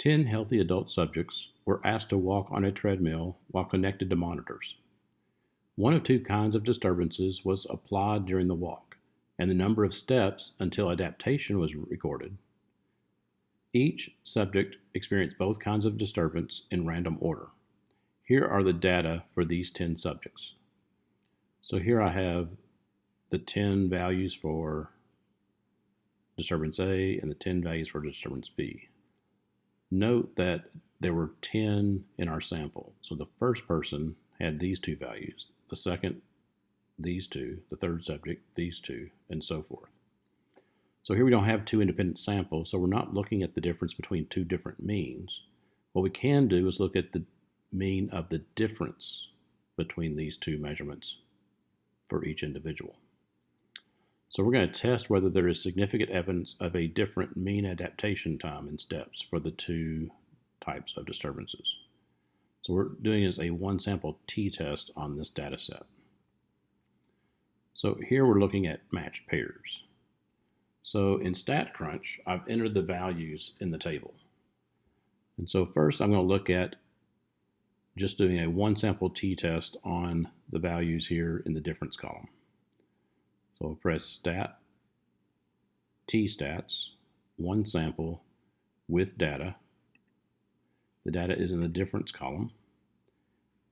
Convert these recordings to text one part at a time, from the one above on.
10 healthy adult subjects were asked to walk on a treadmill while connected to monitors. One of two kinds of disturbances was applied during the walk, and the number of steps until adaptation was recorded. Each subject experienced both kinds of disturbance in random order. Here are the data for these 10 subjects. So here I have the 10 values for disturbance A and the 10 values for disturbance B. Note that there were 10 in our sample. So the first person had these two values, the second, these two, the third subject, these two, and so forth. So here we don't have two independent samples, so we're not looking at the difference between two different means. What we can do is look at the mean of the difference between these two measurements for each individual. So we're going to test whether there is significant evidence of a different mean adaptation time in steps for the two types of disturbances. So what we're doing is a one sample t-test on this data set. So here we're looking at matched pairs. So in StatCrunch, I've entered the values in the table. And so first I'm going to look at just doing a one sample t-test on the values here in the difference column. So I'll press Stat, T-stats, one sample with data. The data is in the difference column.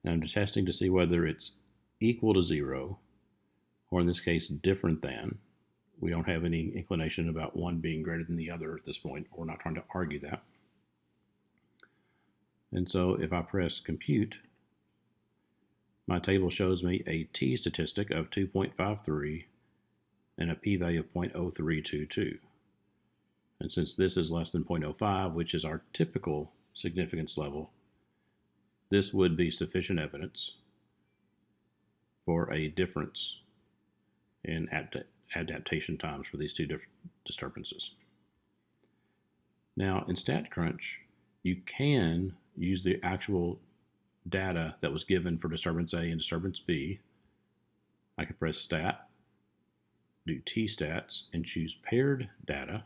And I'm testing to see whether it's equal to 0, or in this case, different than. We don't have any inclination about one being greater than the other at this point. We're not trying to argue that. And so if I press Compute, my table shows me a t statistic of 2.53 and a p-value of 0.0322. And since this is less than 0.05, which is our typical significance level, this would be sufficient evidence for a difference in adaptation times for these two different disturbances. Now, in StatCrunch, you can use the actual data that was given for disturbance A and disturbance B. I could press Stat, do T-stats, and choose paired data.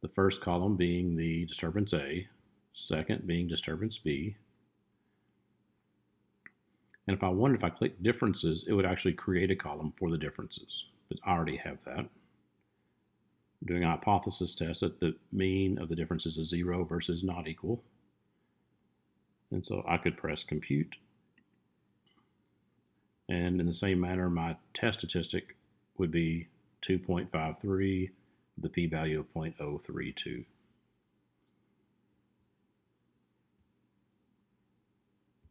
The first column being the disturbance A, second being disturbance B. And if I click differences, it would actually create a column for the differences, but I already have that. I'm doing a hypothesis test that the mean of the differences is 0 versus not equal. And so I could press Compute. And in the same manner, my test statistic would be 2.53, the p-value of 0.032.